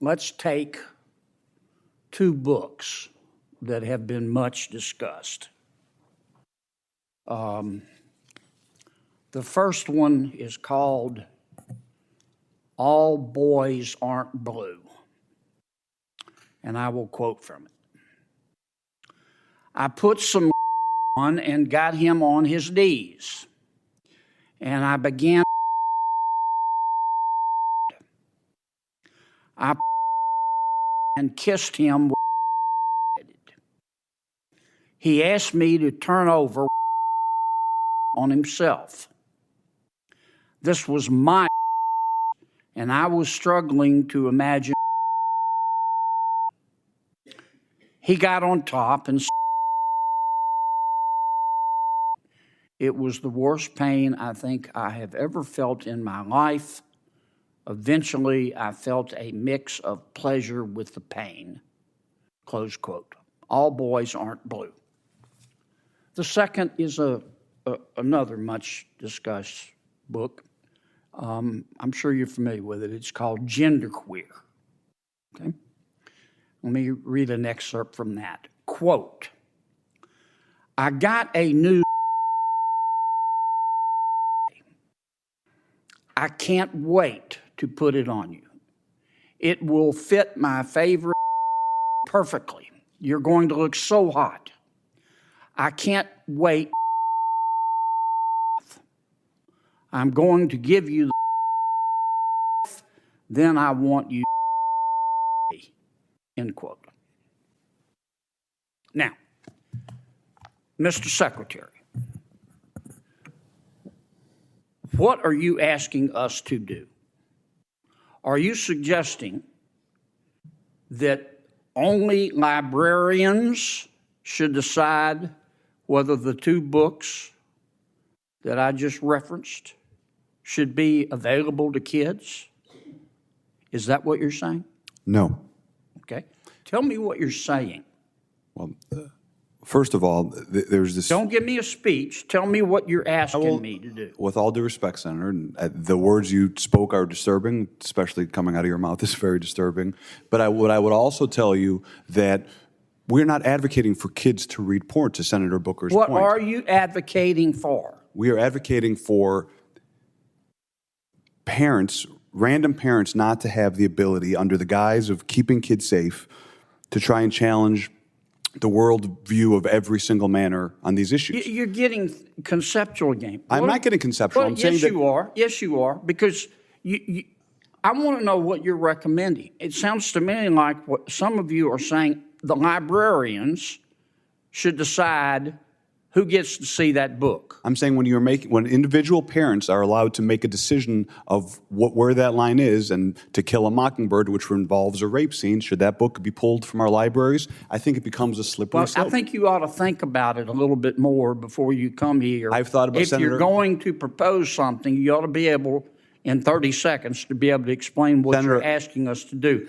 let's take two books that have been much discussed. The first one is called All Boys Aren't Blue, and I will quote from it. I put some on and got him on his knees, and I began. I and kissed him. He asked me to turn over on himself. This was my, and I was struggling to imagine. He got on top and it was the worst pain I think I have ever felt in my life. Eventually, I felt a mix of pleasure with the pain. Close quote. All boys aren't blue. The second is another much discussed book. I'm sure you're familiar with it. It's called Genderqueer. Okay? Let me read an excerpt from that. Quote, I got a new. I can't wait to put it on you. It will fit my favorite perfectly. You're going to look so hot. I can't wait. I'm going to give you the then I want you. End quote. Now, Mr. Secretary, what are you asking us to do? Are you suggesting that only librarians should decide whether the two books that I just referenced should be available to kids? Is that what you're saying? No. Okay. Tell me what you're saying. Well, first of all, there's this. Don't give me a speech. Tell me what you're asking me to do. With all due respect, Senator, the words you spoke are disturbing, especially coming out of your mouth is very disturbing. But I would also tell you that we're not advocating for kids to read porn, to Senator Booker's point. What are you advocating for? We are advocating for parents, random parents, not to have the ability, under the guise of keeping kids safe, to try and challenge the world view of every single manner on these issues. You're getting conceptual game. I'm not getting conceptual. I'm saying that. You are. Yes, you are. Because I want to know what you're recommending. It sounds to me like what some of you are saying, the librarians should decide who gets to see that book. I'm saying when individual parents are allowed to make a decision of where that line is, and To Kill a Mockingbird, which involves a rape scene, should that book be pulled from our libraries? I think it becomes a slippery slope. I think you ought to think about it a little bit more before you come here. I've thought about, Senator, if you're going to propose something, you ought to be able, in 30 seconds, to be able to explain what you're asking us to do.